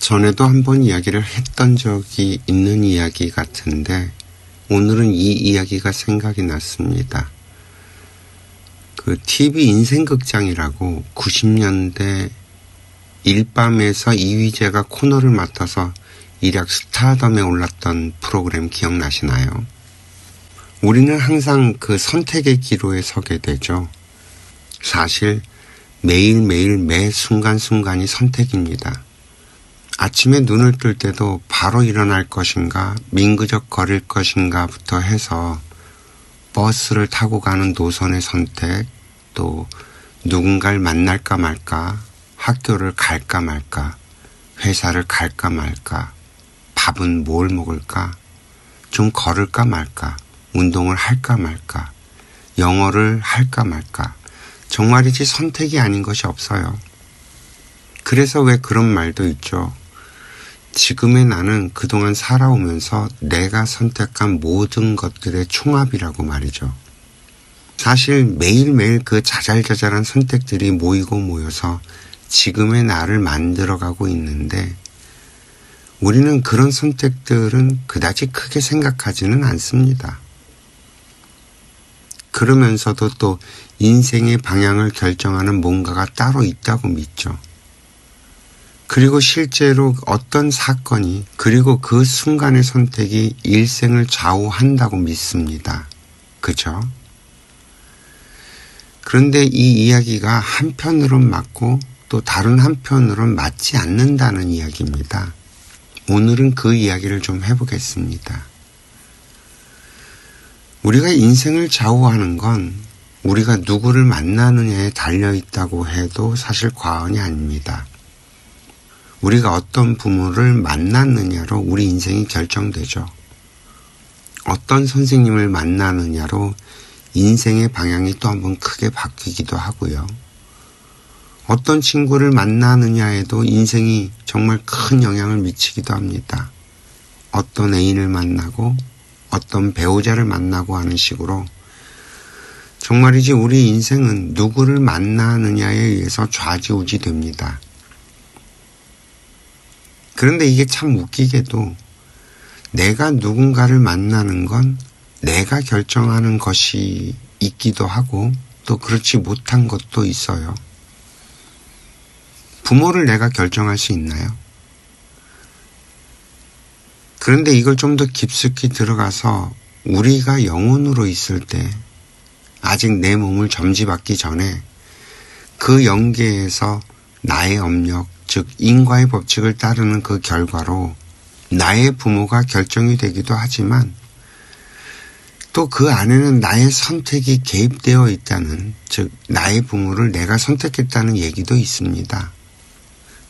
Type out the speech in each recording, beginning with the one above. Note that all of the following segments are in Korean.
전에도 한번 이야기를 했던 적이 있는 이야기 같은데 오늘은 이 이야기가 생각이 났습니다. 그 TV 인생극장이라고 90년대 일밤에서 이휘재가 코너를 맡아서 일약 스타덤에 올랐던 프로그램 기억나시나요? 우리는 항상 그 선택의 기로에 서게 되죠. 사실 매일매일 매 순간순간이 선택입니다. 아침에 눈을 뜰 때도 바로 일어날 것인가, 민그적 거릴 것인가부터 해서 버스를 타고 가는 노선의 선택, 또 누군가를 만날까 말까, 학교를 갈까 말까, 회사를 갈까 말까, 밥은 뭘 먹을까, 좀 걸을까 말까, 운동을 할까 말까, 영어를 할까 말까. 정말이지 선택이 아닌 것이 없어요. 그래서 왜 그런 말도 있죠. 지금의 나는 그동안 살아오면서 내가 선택한 모든 것들의 총합이라고 말이죠. 사실 매일매일 그 자잘자잘한 선택들이 모이고 모여서 지금의 나를 만들어가고 있는데 우리는 그런 선택들은 그다지 크게 생각하지는 않습니다. 그러면서도 또 인생의 방향을 결정하는 뭔가가 따로 있다고 믿죠. 그리고 실제로 어떤 사건이 그리고 그 순간의 선택이 일생을 좌우한다고 믿습니다. 그죠? 그런데 이 이야기가 한편으론 맞고 또 다른 한편으론 맞지 않는다는 이야기입니다. 오늘은 그 이야기를 좀 해보겠습니다. 우리가 인생을 좌우하는 건 우리가 누구를 만나느냐에 달려있다고 해도 사실 과언이 아닙니다. 우리가 어떤 부모를 만났느냐로 우리 인생이 결정되죠. 어떤 선생님을 만나느냐로 인생의 방향이 또 한번 크게 바뀌기도 하고요. 어떤 친구를 만나느냐에도 인생이 정말 큰 영향을 미치기도 합니다. 어떤 애인을 만나고 어떤 배우자를 만나고 하는 식으로 정말이지 우리 인생은 누구를 만나느냐에 의해서 좌지우지 됩니다. 그런데 이게 참 웃기게도 내가 누군가를 만나는 건 내가 결정하는 것이 있기도 하고 또 그렇지 못한 것도 있어요. 부모를 내가 결정할 수 있나요? 그런데 이걸 좀 더 깊숙이 들어가서 우리가 영혼으로 있을 때 아직 내 몸을 점지받기 전에 그 영계에서 나의 업력, 즉 인과의 법칙을 따르는 그 결과로 나의 부모가 결정이 되기도 하지만 또 그 안에는 나의 선택이 개입되어 있다는, 즉 나의 부모를 내가 선택했다는 얘기도 있습니다.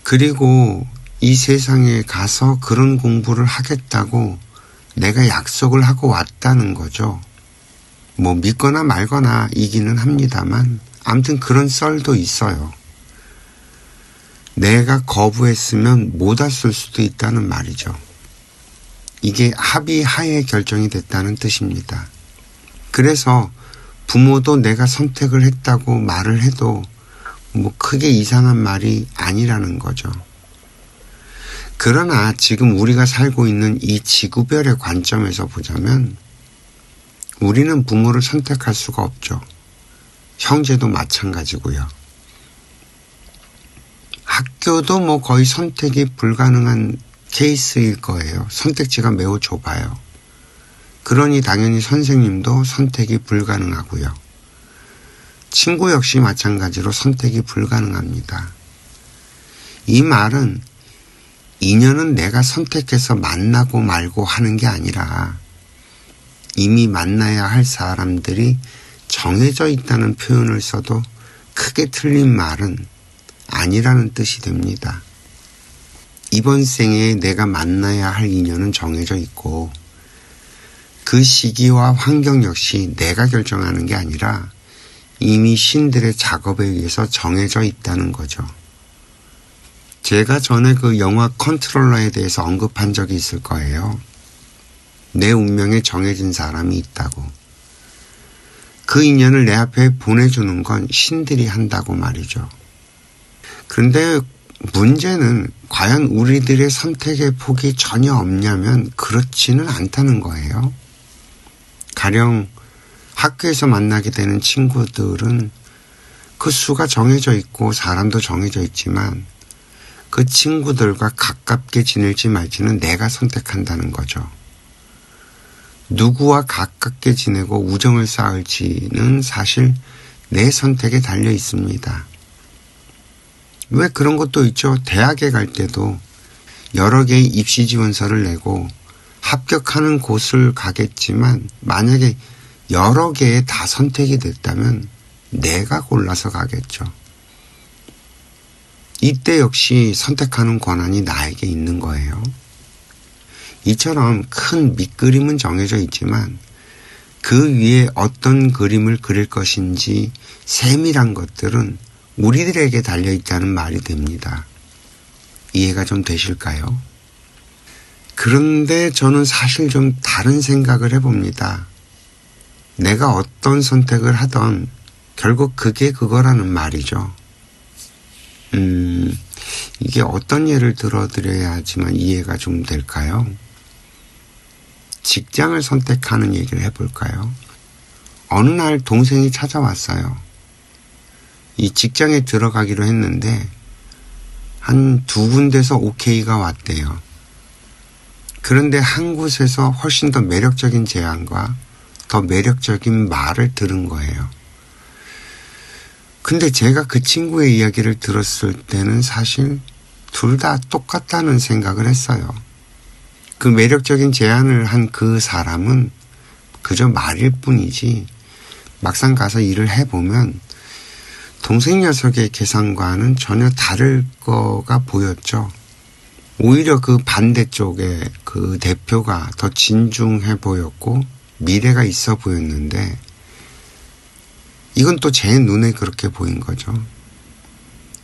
그리고 이 세상에 가서 그런 공부를 하겠다고 내가 약속을 하고 왔다는 거죠. 뭐 믿거나 말거나 이기는 합니다만 아무튼 그런 썰도 있어요. 내가 거부했으면 못 왔을 수도 있다는 말이죠. 이게 합의하에 결정이 됐다는 뜻입니다. 그래서 부모도 내가 선택을 했다고 말을 해도 뭐 크게 이상한 말이 아니라는 거죠. 그러나 지금 우리가 살고 있는 이 지구별의 관점에서 보자면 우리는 부모를 선택할 수가 없죠. 형제도 마찬가지고요. 학교도 뭐 거의 선택이 불가능한 케이스일 거예요. 선택지가 매우 좁아요. 그러니 당연히 선생님도 선택이 불가능하고요. 친구 역시 마찬가지로 선택이 불가능합니다. 이 말은 인연은 내가 선택해서 만나고 말고 하는 게 아니라 이미 만나야 할 사람들이 정해져 있다는 표현을 써도 크게 틀린 말은 아니라는 뜻이 됩니다. 이번 생에 내가 만나야 할 인연은 정해져 있고 그 시기와 환경 역시 내가 결정하는 게 아니라 이미 신들의 작업에 의해서 정해져 있다는 거죠. 제가 전에 그 영화 컨트롤러에 대해서 언급한 적이 있을 거예요. 내 운명에 정해진 사람이 있다고. 그 인연을 내 앞에 보내주는 건 신들이 한다고 말이죠. 그런데 문제는 과연 우리들의 선택의 폭이 전혀 없냐면 그렇지는 않다는 거예요. 가령 학교에서 만나게 되는 친구들은 그 수가 정해져 있고 사람도 정해져 있지만 그 친구들과 가깝게 지낼지 말지는 내가 선택한다는 거죠. 누구와 가깝게 지내고 우정을 쌓을지는 사실 내 선택에 달려 있습니다. 왜 그런 것도 있죠. 대학에 갈 때도 여러 개의 입시 지원서를 내고 합격하는 곳을 가겠지만 만약에 여러 개에 다 선택이 됐다면 내가 골라서 가겠죠. 이때 역시 선택하는 권한이 나에게 있는 거예요. 이처럼 큰 밑그림은 정해져 있지만 그 위에 어떤 그림을 그릴 것인지 세밀한 것들은 우리들에게 달려있다는 말이 됩니다. 이해가 좀 되실까요? 그런데 저는 사실 좀 다른 생각을 해봅니다. 내가 어떤 선택을 하던 결국 그게 그거라는 말이죠. 이게 어떤 예를 들어드려야지만 이해가 좀 될까요? 직장을 선택하는 얘기를 해볼까요? 어느 날 동생이 찾아왔어요. 이 직장에 들어가기로 했는데 한 2군데서 오케이가 왔대요. 그런데 한 곳에서 훨씬 더 매력적인 제안과 더 매력적인 말을 들은 거예요. 근데 제가 그 친구의 이야기를 들었을 때는 사실 둘 다 똑같다는 생각을 했어요. 그 매력적인 제안을 한 그 사람은 그저 말일 뿐이지 막상 가서 일을 해보면 동생 녀석의 계산과는 전혀 다를 거가 보였죠. 오히려 그 반대쪽에 그 대표가 더 진중해 보였고 미래가 있어 보였는데 이건 또 제 눈에 그렇게 보인 거죠.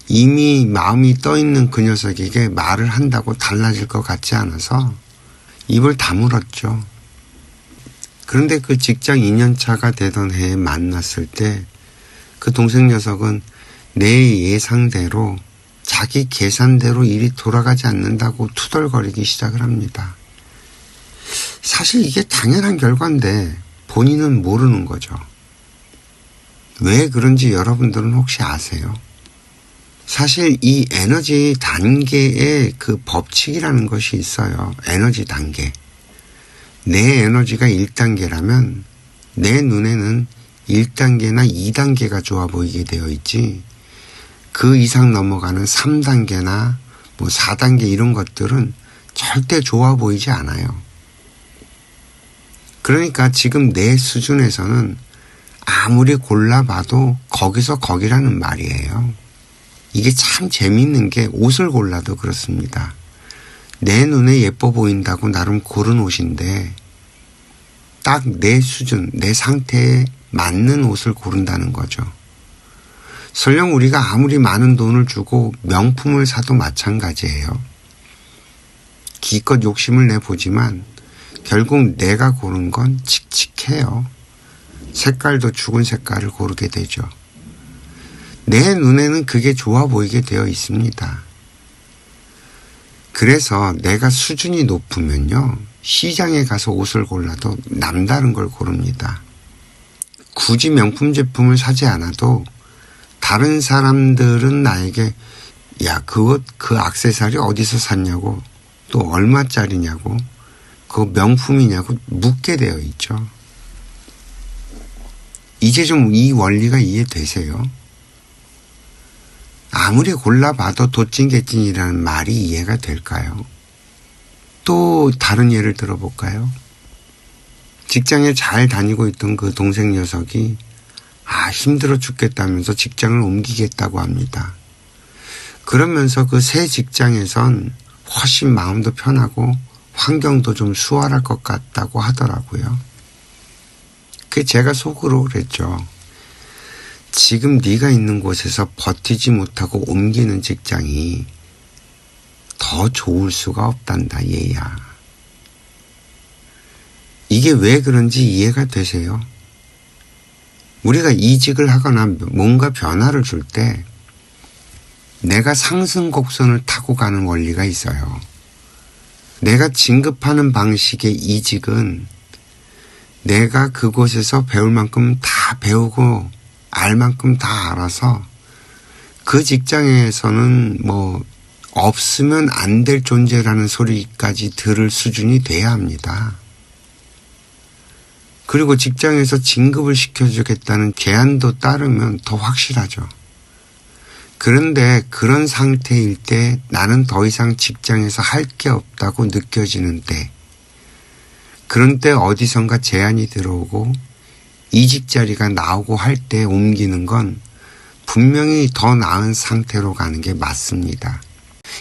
이미 마음이 떠 있는 그 녀석에게 말을 한다고 달라질 것 같지 않아서 입을 다물었죠. 그런데 그 직장 2년차가 되던 해에 만났을 때 그 동생 녀석은 내 예상대로 자기 계산대로 일이 돌아가지 않는다고 투덜거리기 시작을 합니다. 사실 이게 당연한 결과인데 본인은 모르는 거죠. 왜 그런지 여러분들은 혹시 아세요? 사실 이 에너지 단계의 그 법칙이라는 것이 있어요. 에너지 단계. 내 에너지가 1단계라면 내 눈에는 1단계나 2단계가 좋아 보이게 되어 있지 그 이상 넘어가는 3단계나 뭐 4단계 이런 것들은 절대 좋아 보이지 않아요. 그러니까 지금 내 수준에서는 아무리 골라봐도 거기서 거기라는 말이에요. 이게 참 재미있는 게 옷을 골라도 그렇습니다. 내 눈에 예뻐 보인다고 나름 고른 옷인데 딱 내 수준, 내 상태에 맞는 옷을 고른다는 거죠. 설령 우리가 아무리 많은 돈을 주고 명품을 사도 마찬가지예요. 기껏 욕심을 내보지만 결국 내가 고른 건 칙칙해요. 색깔도 죽은 색깔을 고르게 되죠. 내 눈에는 그게 좋아 보이게 되어 있습니다. 그래서 내가 수준이 높으면요. 시장에 가서 옷을 골라도 남다른 걸 고릅니다. 굳이 명품 제품을 사지 않아도 다른 사람들은 나에게 야, 그 옷, 그 액세서리 어디서 샀냐고 또 얼마짜리냐고 그거 명품이냐고 묻게 되어 있죠. 이제 좀 이 원리가 이해되세요? 아무리 골라봐도 도찐개찐이라는 말이 이해가 될까요? 또 다른 예를 들어볼까요? 직장에 잘 다니고 있던 그 동생 녀석이 힘들어 죽겠다면서 직장을 옮기겠다고 합니다. 그러면서 그 새 직장에선 훨씬 마음도 편하고 환경도 좀 수월할 것 같다고 하더라고요. 그게 제가 속으로 그랬죠. 지금 네가 있는 곳에서 버티지 못하고 옮기는 직장이 더 좋을 수가 없단다, 얘야. 이게 왜 그런지 이해가 되세요? 우리가 이직을 하거나 뭔가 변화를 줄 때 내가 상승 곡선을 타고 가는 원리가 있어요. 내가 진급하는 방식의 이직은 내가 그곳에서 배울 만큼 다 배우고 알 만큼 다 알아서 그 직장에서는 뭐 없으면 안 될 존재라는 소리까지 들을 수준이 돼야 합니다. 그리고 직장에서 진급을 시켜주겠다는 제안도 따르면 더 확실하죠. 그런데 그런 상태일 때 나는 더 이상 직장에서 할 게 없다고 느껴지는 때, 그런 때 어디선가 제안이 들어오고 이직 자리가 나오고 할 때 옮기는 건 분명히 더 나은 상태로 가는 게 맞습니다.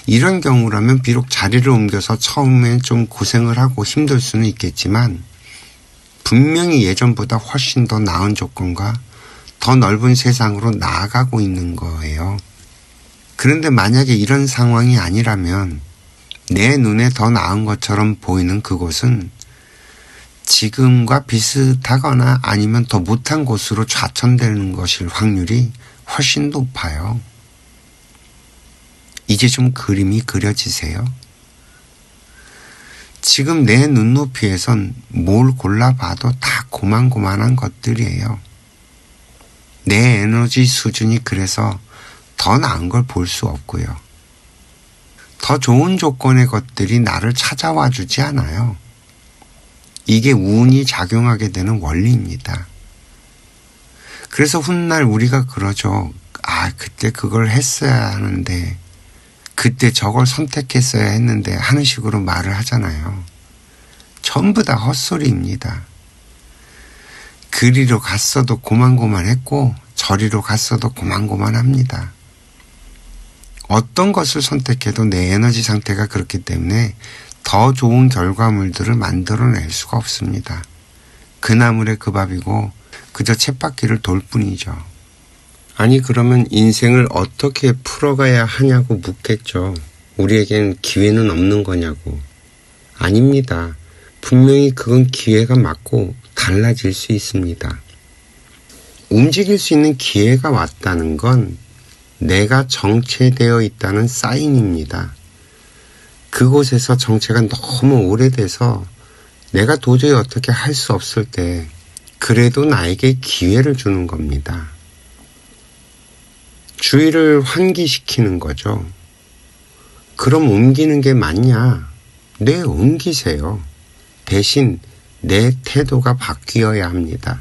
이런 경우라면 비록 자리를 옮겨서 처음엔 좀 고생을 하고 힘들 수는 있겠지만 분명히 예전보다 훨씬 더 나은 조건과 더 넓은 세상으로 나아가고 있는 거예요. 그런데 만약에 이런 상황이 아니라면 내 눈에 더 나은 것처럼 보이는 그곳은 지금과 비슷하거나 아니면 더 못한 곳으로 좌천되는 것일 확률이 훨씬 높아요. 이제 좀 그림이 그려지세요? 지금 내 눈높이에선 뭘 골라봐도 다 고만고만한 것들이에요. 내 에너지 수준이 그래서 더 나은 걸 볼 수 없고요. 더 좋은 조건의 것들이 나를 찾아와 주지 않아요. 이게 운이 작용하게 되는 원리입니다. 그래서 훗날 우리가 그러죠. 그때 그걸 했어야 하는데, 그때 저걸 선택했어야 했는데 하는 식으로 말을 하잖아요. 전부 다 헛소리입니다. 그리로 갔어도 고만고만했고 저리로 갔어도 고만고만합니다. 어떤 것을 선택해도 내 에너지 상태가 그렇기 때문에 더 좋은 결과물들을 만들어낼 수가 없습니다. 그 나물에 그 밥이고 그저 쳇바퀴를 돌 뿐이죠. 아니 그러면 인생을 어떻게 풀어가야 하냐고 묻겠죠. 우리에겐 기회는 없는 거냐고. 아닙니다. 분명히 그건 기회가 맞고 달라질 수 있습니다. 움직일 수 있는 기회가 왔다는 건 내가 정체되어 있다는 사인입니다. 그곳에서 정체가 너무 오래돼서 내가 도저히 어떻게 할 수 없을 때 그래도 나에게 기회를 주는 겁니다. 주의를 환기시키는 거죠. 그럼 옮기는 게 맞냐? 네, 옮기세요. 대신 내 태도가 바뀌어야 합니다.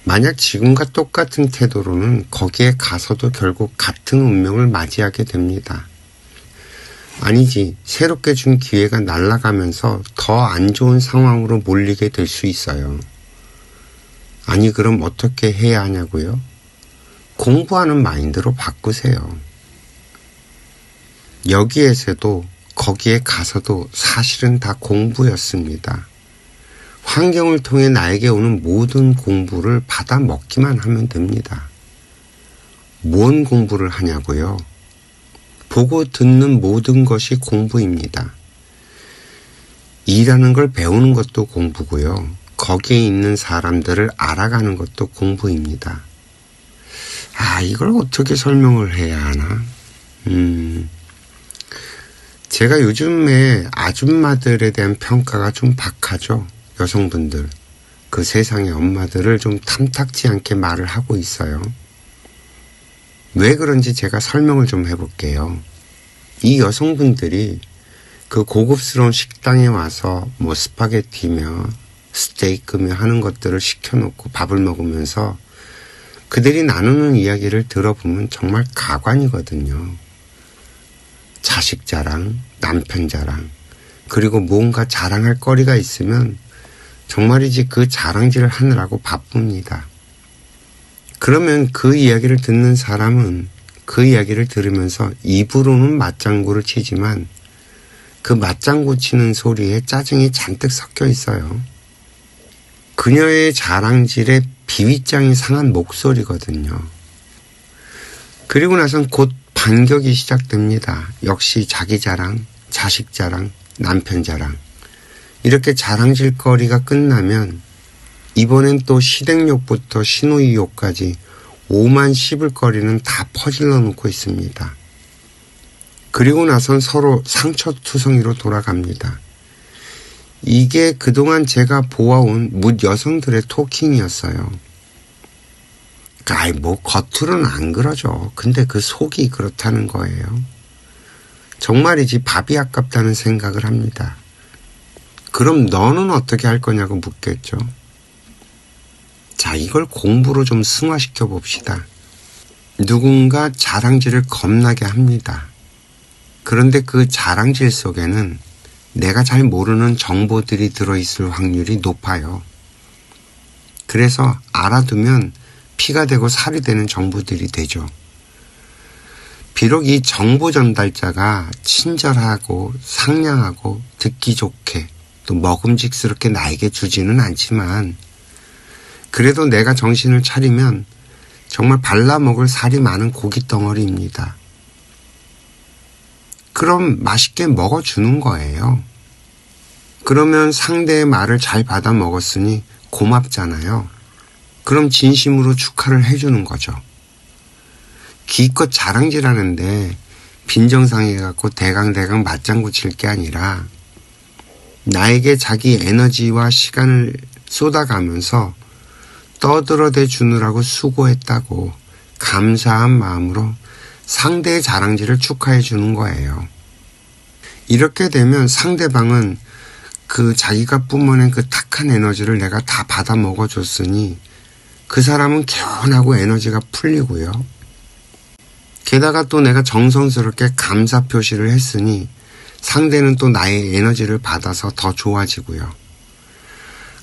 만약 지금과 똑같은 태도로는 거기에 가서도 결국 같은 운명을 맞이하게 됩니다. 아니지, 새롭게 준 기회가 날아가면서 더 안 좋은 상황으로 몰리게 될 수 있어요. 아니 그럼 어떻게 해야 하냐고요? 공부하는 마인드로 바꾸세요. 여기에서도 거기에 가서도 사실은 다 공부였습니다. 환경을 통해 나에게 오는 모든 공부를 받아 먹기만 하면 됩니다. 뭔 공부를 하냐고요? 보고 듣는 모든 것이 공부입니다. 일하는 걸 배우는 것도 공부고요. 거기에 있는 사람들을 알아가는 것도 공부입니다. 이걸 어떻게 설명을 해야 하나? 제가 요즘에 아줌마들에 대한 평가가 좀 박하죠. 여성분들, 그 세상의 엄마들을 좀 탐탁지 않게 말을 하고 있어요. 왜 그런지 제가 설명을 좀 해볼게요. 이 여성분들이 그 고급스러운 식당에 와서 뭐 스파게티며 스테이크며 하는 것들을 시켜놓고 밥을 먹으면서 그들이 나누는 이야기를 들어보면 정말 가관이거든요. 자식 자랑, 남편 자랑, 그리고 뭔가 자랑할 거리가 있으면 정말이지 그 자랑질을 하느라고 바쁩니다. 그러면 그 이야기를 듣는 사람은 그 이야기를 들으면서 입으로는 맞장구를 치지만 그 맞장구 치는 소리에 짜증이 잔뜩 섞여 있어요. 그녀의 자랑질에 비윗장이 상한 목소리거든요. 그리고 나선 곧 반격이 시작됩니다. 역시 자기 자랑, 자식 자랑, 남편 자랑. 이렇게 자랑질거리가 끝나면 이번엔 또 시댁욕부터 시누이욕까지 오만 씹을 거리는 다 퍼질러 놓고 있습니다. 그리고 나선 서로 상처투성이로 돌아갑니다. 이게 그동안 제가 보아온 묻 여성들의 토킹이었어요. 아이, 뭐 겉으로는 안 그러죠. 근데 그 속이 그렇다는 거예요. 정말이지 밥이 아깝다는 생각을 합니다. 그럼 너는 어떻게 할 거냐고 묻겠죠. 자, 이걸 공부로 좀 승화시켜 봅시다. 누군가 자랑질을 겁나게 합니다. 그런데 그 자랑질 속에는 내가 잘 모르는 정보들이 들어있을 확률이 높아요. 그래서 알아두면 피가 되고 살이 되는 정보들이 되죠. 비록 이 정보 전달자가 친절하고 상냥하고 듣기 좋게 또 먹음직스럽게 나에게 주지는 않지만 그래도 내가 정신을 차리면 정말 발라먹을 살이 많은 고기 덩어리입니다. 그럼 맛있게 먹어주는 거예요. 그러면 상대의 말을 잘 받아 먹었으니 고맙잖아요. 그럼 진심으로 축하를 해주는 거죠. 기껏 자랑질하는데 빈정상해갖고 대강대강 맞장구 칠 게 아니라 나에게 자기 에너지와 시간을 쏟아가면서 떠들어대 주느라고 수고했다고 감사한 마음으로 상대의 자랑질을 축하해 주는 거예요. 이렇게 되면 상대방은 그 자기가 뿜어낸 그 탁한 에너지를 내가 다 받아 먹어줬으니 그 사람은 개운하고 에너지가 풀리고요. 게다가 또 내가 정성스럽게 감사 표시를 했으니 상대는 또 나의 에너지를 받아서 더 좋아지고요.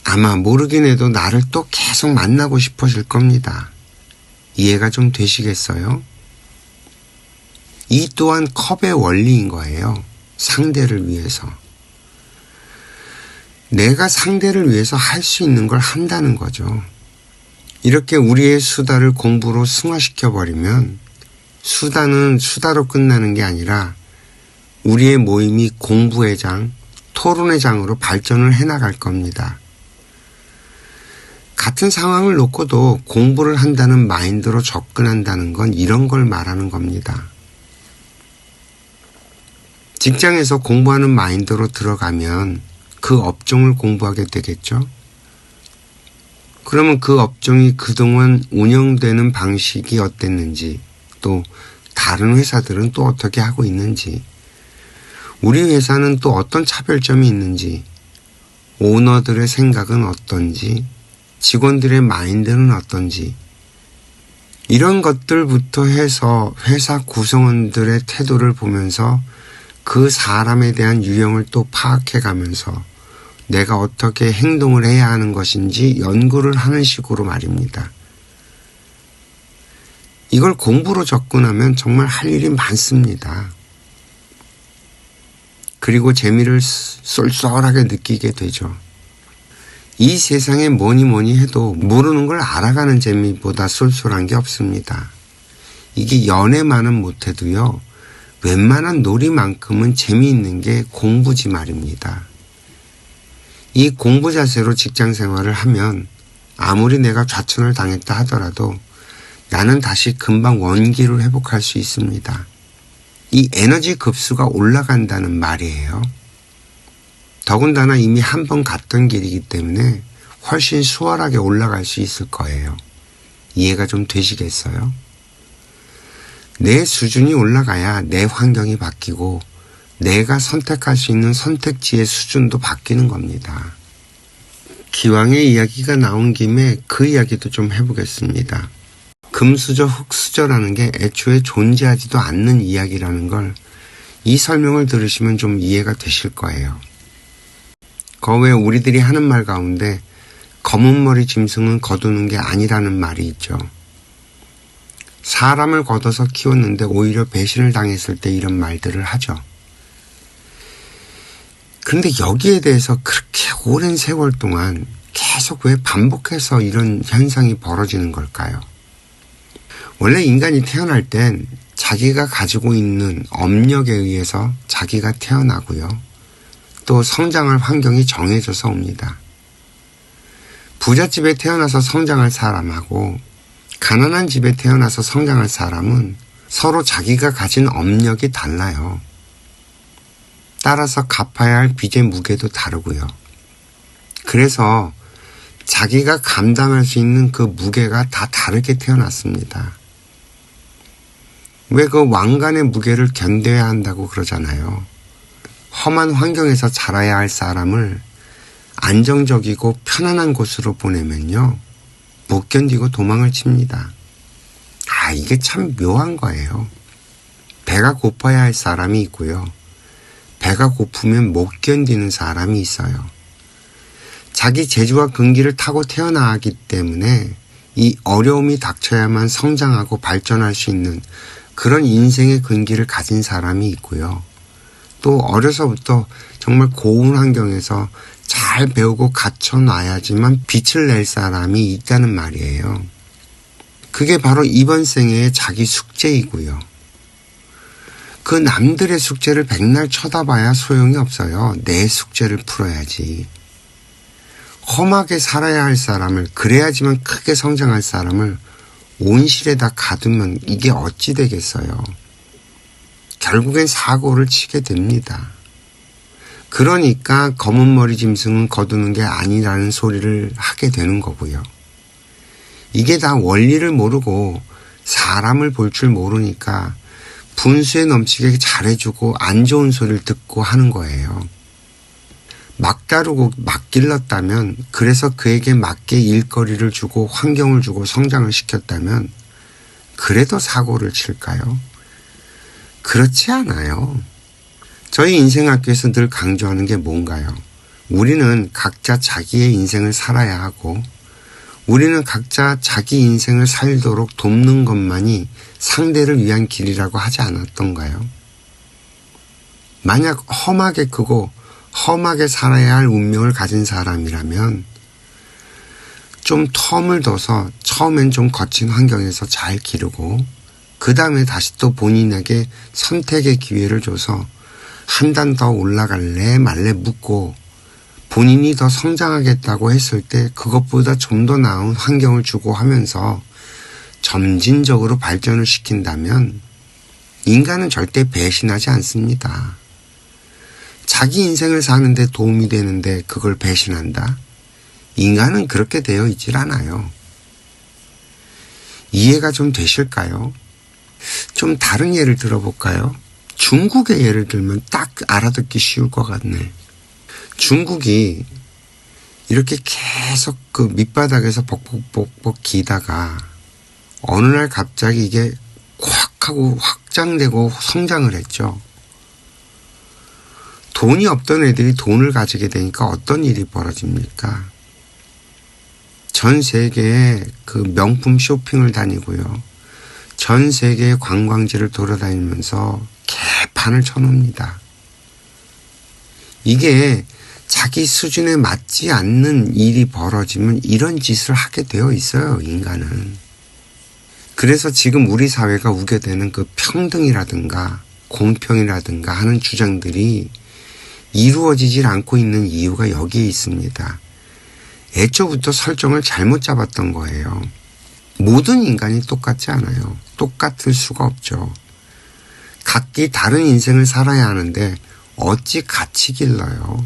아마 모르긴 해도 나를 또 계속 만나고 싶어질 겁니다. 이해가 좀 되시겠어요? 이 또한 컵의 원리인 거예요. 상대를 위해서. 내가 상대를 위해서 할 수 있는 걸 한다는 거죠. 이렇게 우리의 수다를 공부로 승화시켜버리면 수다는 수다로 끝나는 게 아니라 우리의 모임이 공부의 장, 토론의 장으로 발전을 해나갈 겁니다. 같은 상황을 놓고도 공부를 한다는 마인드로 접근한다는 건 이런 걸 말하는 겁니다. 직장에서 공부하는 마인드로 들어가면 그 업종을 공부하게 되겠죠? 그러면 그 업종이 그동안 운영되는 방식이 어땠는지, 또 다른 회사들은 또 어떻게 하고 있는지, 우리 회사는 또 어떤 차별점이 있는지, 오너들의 생각은 어떤지, 직원들의 마인드는 어떤지, 이런 것들부터 해서 회사 구성원들의 태도를 보면서 그 사람에 대한 유형을 또 파악해 가면서 내가 어떻게 행동을 해야 하는 것인지 연구를 하는 식으로 말입니다. 이걸 공부로 접근하면 정말 할 일이 많습니다. 그리고 재미를 쏠쏠하게 느끼게 되죠. 이 세상에 뭐니 해도 모르는 걸 알아가는 재미보다 쏠쏠한 게 없습니다. 이게 연애만은 못해도요, 웬만한 놀이만큼은 재미있는 게 공부지 말입니다. 이 공부 자세로 직장 생활을 하면 아무리 내가 좌천을 당했다 하더라도 나는 다시 금방 원기를 회복할 수 있습니다. 이 에너지 급수가 올라간다는 말이에요. 더군다나 이미 한 번 갔던 길이기 때문에 훨씬 수월하게 올라갈 수 있을 거예요. 이해가 좀 되시겠어요? 내 수준이 올라가야 내 환경이 바뀌고 내가 선택할 수 있는 선택지의 수준도 바뀌는 겁니다. 기왕의 이야기가 나온 김에 그 이야기도 좀 해보겠습니다. 금수저, 흙수저라는 게 애초에 존재하지도 않는 이야기라는 걸 이 설명을 들으시면 좀 이해가 되실 거예요. 그 외에 우리들이 하는 말 가운데 검은 머리 짐승은 거두는 게 아니라는 말이 있죠. 사람을 걷어서 키웠는데 오히려 배신을 당했을 때 이런 말들을 하죠. 그런데 여기에 대해서 그렇게 오랜 세월 동안 계속 왜 반복해서 이런 현상이 벌어지는 걸까요? 원래 인간이 태어날 땐 자기가 가지고 있는 업력에 의해서 자기가 태어나고요. 또 성장할 환경이 정해져서 옵니다. 부잣집에 태어나서 성장할 사람하고 가난한 집에 태어나서 성장할 사람은 서로 자기가 가진 업력이 달라요. 따라서 갚아야 할 빚의 무게도 다르고요. 그래서 자기가 감당할 수 있는 그 무게가 다 다르게 태어났습니다. 왜 그 왕관의 무게를 견뎌야 한다고 그러잖아요. 험한 환경에서 자라야 할 사람을 안정적이고 편안한 곳으로 보내면요, 못 견디고 도망을 칩니다. 이게 참 묘한 거예요. 배가 고파야 할 사람이 있고요. 배가 고프면 못 견디는 사람이 있어요. 자기 재주와 근기를 타고 태어나기 때문에 이 어려움이 닥쳐야만 성장하고 발전할 수 있는 그런 인생의 근기를 가진 사람이 있고요. 또 어려서부터 정말 고운 환경에서 잘 배우고 갖춰놔야지만 빛을 낼 사람이 있다는 말이에요. 그게 바로 이번 생애의 자기 숙제이고요. 그 남들의 숙제를 백날 쳐다봐야 소용이 없어요. 내 숙제를 풀어야지. 험하게 살아야 할 사람을, 그래야지만 크게 성장할 사람을 온실에다 가두면 이게 어찌 되겠어요. 결국엔 사고를 치게 됩니다. 그러니까 검은 머리 짐승은 거두는 게 아니라는 소리를 하게 되는 거고요. 이게 다 원리를 모르고 사람을 볼 줄 모르니까 분수에 넘치게 잘해주고 안 좋은 소리를 듣고 하는 거예요. 막 다루고 막 길렀다면, 그래서 그에게 맞게 일거리를 주고 환경을 주고 성장을 시켰다면 그래도 사고를 칠까요? 그렇지 않아요. 저희 인생학교에서 늘 강조하는 게 뭔가요? 우리는 각자 자기의 인생을 살아야 하고, 우리는 각자 자기 인생을 살도록 돕는 것만이 상대를 위한 길이라고 하지 않았던가요? 만약 험하게 크고 험하게 살아야 할 운명을 가진 사람이라면 좀 텀을 둬서 처음엔 좀 거친 환경에서 잘 기르고, 그 다음에 다시 또 본인에게 선택의 기회를 줘서 한 단 더 올라갈래 말래 묻고, 본인이 더 성장하겠다고 했을 때 그것보다 좀 더 나은 환경을 주고 하면서 점진적으로 발전을 시킨다면 인간은 절대 배신하지 않습니다. 자기 인생을 사는데 도움이 되는데 그걸 배신한다? 인간은 그렇게 되어 있질 않아요. 이해가 좀 되실까요? 좀 다른 예를 들어볼까요? 중국의 예를 들면 딱 알아듣기 쉬울 것 같네. 중국이 이렇게 계속 그 밑바닥에서 벅벅벅벅 기다가 어느 날 갑자기 이게 콱 하고 확장되고 성장을 했죠. 돈이 없던 애들이 돈을 가지게 되니까 어떤 일이 벌어집니까? 전 세계에 그 명품 쇼핑을 다니고요. 전 세계의 관광지를 돌아다니면서 개판을 쳐놉니다. 이게 자기 수준에 맞지 않는 일이 벌어지면 이런 짓을 하게 되어 있어요, 인간은. 그래서 지금 우리 사회가 우겨대는 그 평등이라든가 공평이라든가 하는 주장들이 이루어지질 않고 있는 이유가 여기에 있습니다. 애초부터 설정을 잘못 잡았던 거예요. 모든 인간이 똑같지 않아요. 똑같을 수가 없죠. 각기 다른 인생을 살아야 하는데 어찌 같이 길러요.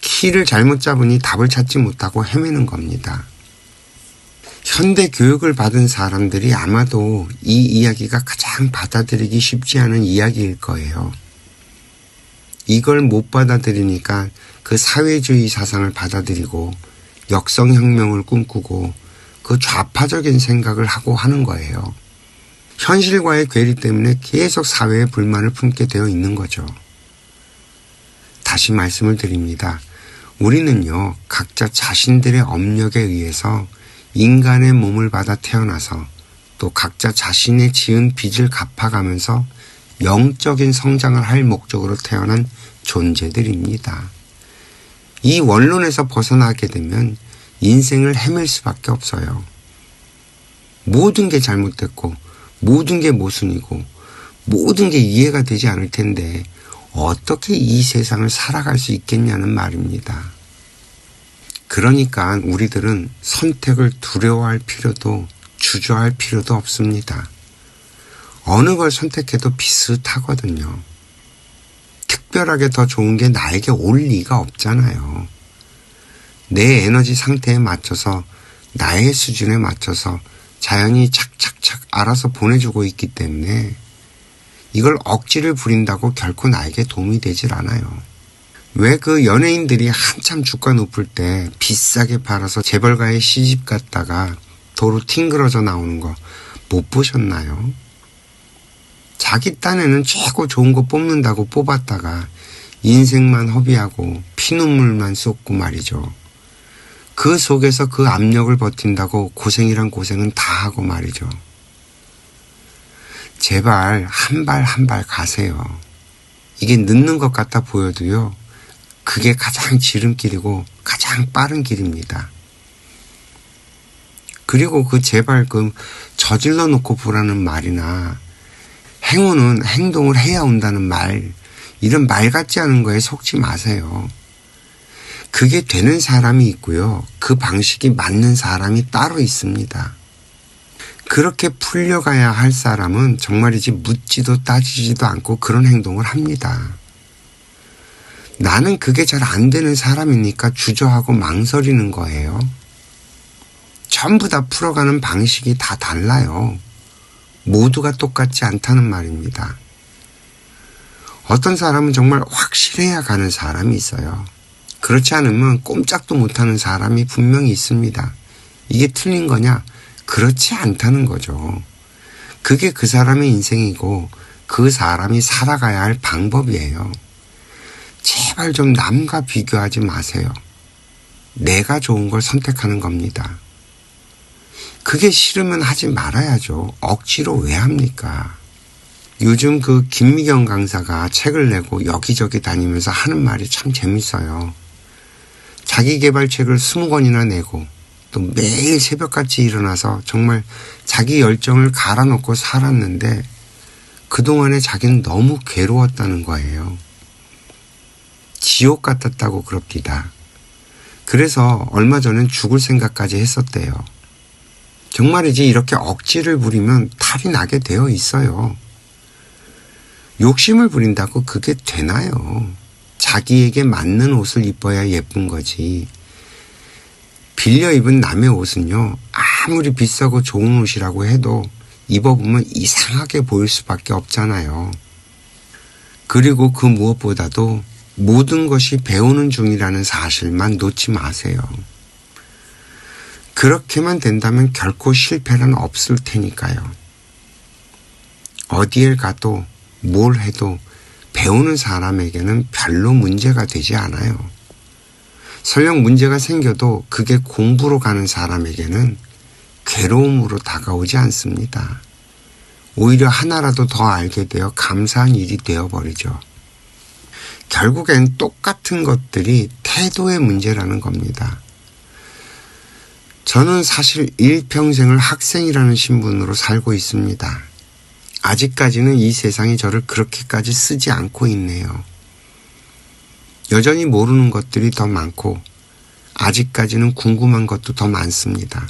키를 잘못 잡으니 답을 찾지 못하고 헤매는 겁니다. 현대 교육을 받은 사람들이 아마도 이 이야기가 가장 받아들이기 쉽지 않은 이야기일 거예요. 이걸 못 받아들이니까 그 사회주의 사상을 받아들이고 역성혁명을 꿈꾸고 그 좌파적인 생각을 하고 하는 거예요. 현실과의 괴리 때문에 계속 사회에 불만을 품게 되어 있는 거죠. 다시 말씀을 드립니다. 우리는요, 각자 자신들의 업력에 의해서 인간의 몸을 받아 태어나서 또 각자 자신의 지은 빚을 갚아가면서 영적인 성장을 할 목적으로 태어난 존재들입니다. 이 원론에서 벗어나게 되면 인생을 헤맬 수밖에 없어요. 모든 게 잘못됐고 모든 게 모순이고 모든 게 이해가 되지 않을 텐데 어떻게 이 세상을 살아갈 수 있겠냐는 말입니다. 그러니까 우리들은 선택을 두려워할 필요도 주저할 필요도 없습니다. 어느 걸 선택해도 비슷하거든요. 특별하게 더 좋은 게 나에게 올 리가 없잖아요. 내 에너지 상태에 맞춰서 나의 수준에 맞춰서 자연이 착착착 알아서 보내주고 있기 때문에 이걸 억지를 부린다고 결코 나에게 도움이 되질 않아요. 왜 그 연예인들이 한참 주가 높을 때 비싸게 팔아서 재벌가의 시집 갔다가 도로 튕그러져 나오는 거 못 보셨나요? 자기 딴에는 최고 좋은 거 뽑는다고 뽑았다가 인생만 허비하고 피눈물만 쏟고 말이죠. 그 속에서 그 압력을 버틴다고 고생이란 고생은 다 하고 말이죠. 제발 한 발 한 발 가세요. 이게 늦는 것 같아 보여도요. 그게 가장 지름길이고 가장 빠른 길입니다. 그리고 그 제발 그 저질러 놓고 보라는 말이나 행운은 행동을 해야 온다는 말, 이런 말 같지 않은 거에 속지 마세요. 그게 되는 사람이 있고요. 그 방식이 맞는 사람이 따로 있습니다. 그렇게 풀려가야 할 사람은 정말이지 묻지도 따지지도 않고 그런 행동을 합니다. 나는 그게 잘 안 되는 사람이니까 주저하고 망설이는 거예요. 전부 다 풀어가는 방식이 다 달라요. 모두가 똑같지 않다는 말입니다. 어떤 사람은 정말 확실해야 가는 사람이 있어요. 그렇지 않으면 꼼짝도 못하는 사람이 분명히 있습니다. 이게 틀린 거냐? 그렇지 않다는 거죠. 그게 그 사람의 인생이고 그 사람이 살아가야 할 방법이에요. 제발 좀 남과 비교하지 마세요. 내가 좋은 걸 선택하는 겁니다. 그게 싫으면 하지 말아야죠. 억지로 왜 합니까? 요즘 그 김미경 강사가 책을 내고 여기저기 다니면서 하는 말이 참 재밌어요. 자기계발책을 20권이나 내고 또 매일 새벽같이 일어나서 정말 자기 열정을 갈아놓고 살았는데 그동안에 자기는 너무 괴로웠다는 거예요. 지옥 같았다고 그럽니다. 그래서 얼마 전엔 죽을 생각까지 했었대요. 정말이지 이렇게 억지를 부리면 탈이 나게 되어 있어요. 욕심을 부린다고 그게 되나요? 자기에게 맞는 옷을 입어야 예쁜 거지. 빌려 입은 남의 옷은요, 아무리 비싸고 좋은 옷이라고 해도 입어보면 이상하게 보일 수밖에 없잖아요. 그리고 그 무엇보다도 모든 것이 배우는 중이라는 사실만 놓지 마세요. 그렇게만 된다면 결코 실패는 없을 테니까요. 어디에 가도 뭘 해도 배우는 사람에게는 별로 문제가 되지 않아요. 설령 문제가 생겨도 그게 공부로 가는 사람에게는 괴로움으로 다가오지 않습니다. 오히려 하나라도 더 알게 되어 감사한 일이 되어버리죠. 결국엔 똑같은 것들이 태도의 문제라는 겁니다. 저는 사실 일평생을 학생이라는 신분으로 살고 있습니다. 아직까지는 이 세상이 저를 그렇게까지 쓰지 않고 있네요. 여전히 모르는 것들이 더 많고 아직까지는 궁금한 것도 더 많습니다.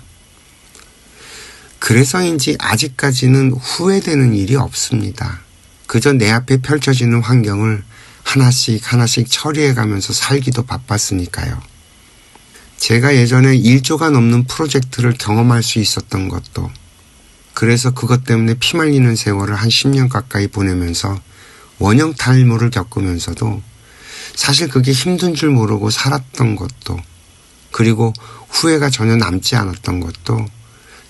그래서인지 아직까지는 후회되는 일이 없습니다. 그저 내 앞에 펼쳐지는 환경을 하나씩 하나씩 처리해가면서 살기도 바빴으니까요. 제가 예전에 1조가 넘는 프로젝트를 경험할 수 있었던 것도, 그래서 그것 때문에 피말리는 세월을 한 10년 가까이 보내면서 원형 탈모를 겪으면서도 사실 그게 힘든 줄 모르고 살았던 것도, 그리고 후회가 전혀 남지 않았던 것도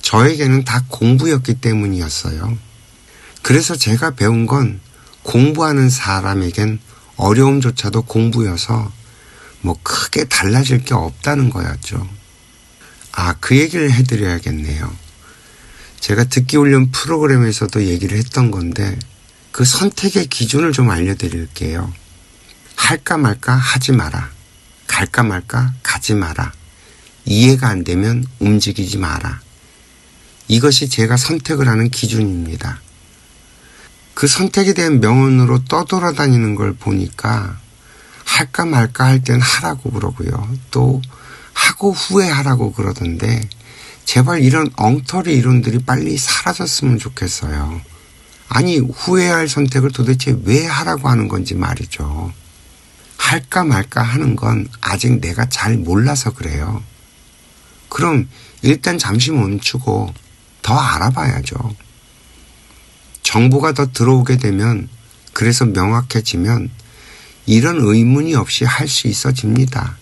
저에게는 다 공부였기 때문이었어요. 그래서 제가 배운 건 공부하는 사람에겐 어려움조차도 공부여서 뭐 크게 달라질 게 없다는 거였죠. 그 얘기를 해드려야겠네요. 제가 듣기 훈련 프로그램에서도 얘기를 했던 건데 그 선택의 기준을 좀 알려드릴게요. 할까 말까 하지 마라. 갈까 말까 가지 마라. 이해가 안 되면 움직이지 마라. 이것이 제가 선택을 하는 기준입니다. 그 선택에 대한 명언으로 떠돌아다니는 걸 보니까 할까 말까 할 땐 하라고 그러고요. 또 하고 후회하라고 그러던데 제발 이런 엉터리 이론들이 빨리 사라졌으면 좋겠어요. 아니, 후회할 선택을 도대체 왜 하라고 하는 건지 말이죠. 할까 말까 하는 건 아직 내가 잘 몰라서 그래요. 그럼 일단 잠시 멈추고 더 알아봐야죠. 정보가 더 들어오게 되면, 그래서 명확해지면 이런 의문이 없이 할 수 있어집니다.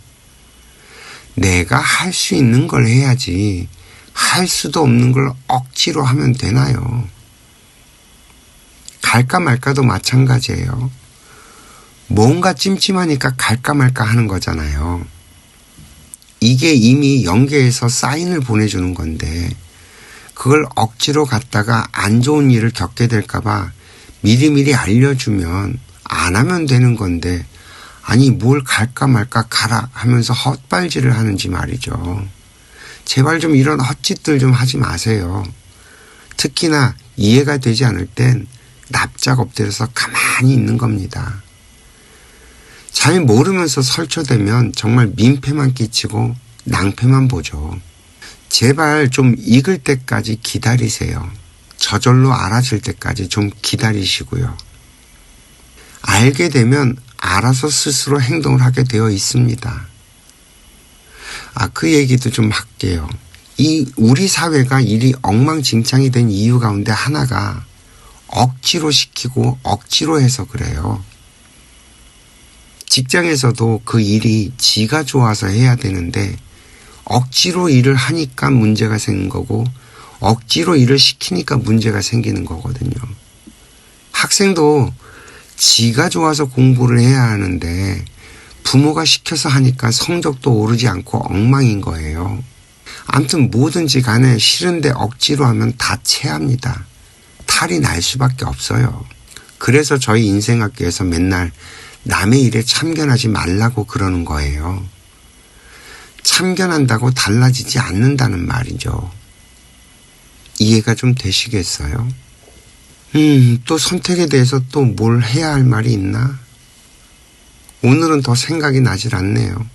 내가 할 수 있는 걸 해야지 할 수도 없는 걸 억지로 하면 되나요? 갈까 말까도 마찬가지예요. 뭔가 찜찜하니까 갈까 말까 하는 거잖아요. 이게 이미 연계해서 사인을 보내주는 건데 그걸 억지로 갔다가 안 좋은 일을 겪게 될까 봐 미리미리 알려주면 안 하면 되는 건데, 아니 뭘 갈까 말까 가라 하면서 헛발질을 하는지 말이죠. 제발 좀 이런 헛짓들 좀 하지 마세요. 특히나 이해가 되지 않을 땐 납작 엎드려서 가만히 있는 겁니다. 잘 모르면서 설쳐대면 정말 민폐만 끼치고 낭패만 보죠. 제발 좀 익을 때까지 기다리세요. 저절로 알아질 때까지 좀 기다리시고요. 알게 되면 알아서 스스로 행동을 하게 되어 있습니다. 그 얘기도 좀 할게요. 우리 사회가 일이 엉망진창이 된 이유 가운데 하나가 억지로 시키고 억지로 해서 그래요. 직장에서도 그 일이 지가 좋아서 해야 되는데 억지로 일을 하니까 문제가 생긴 거고 억지로 일을 시키니까 문제가 생기는 거거든요. 학생도 지가 좋아서 공부를 해야 하는데 부모가 시켜서 하니까 성적도 오르지 않고 엉망인 거예요. 아무튼 뭐든지 간에 싫은데 억지로 하면 다 체합니다. 탈이 날 수밖에 없어요. 그래서 저희 인생학교에서 맨날 남의 일에 참견하지 말라고 그러는 거예요. 참견한다고 달라지지 않는다는 말이죠. 이해가 좀 되시겠어요? 또 선택에 대해서 또 뭘 해야 할 말이 있나? 오늘은 더 생각이 나질 않네요.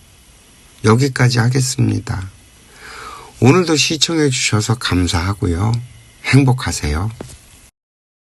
여기까지 하겠습니다. 오늘도 시청해 주셔서 감사하고요. 행복하세요.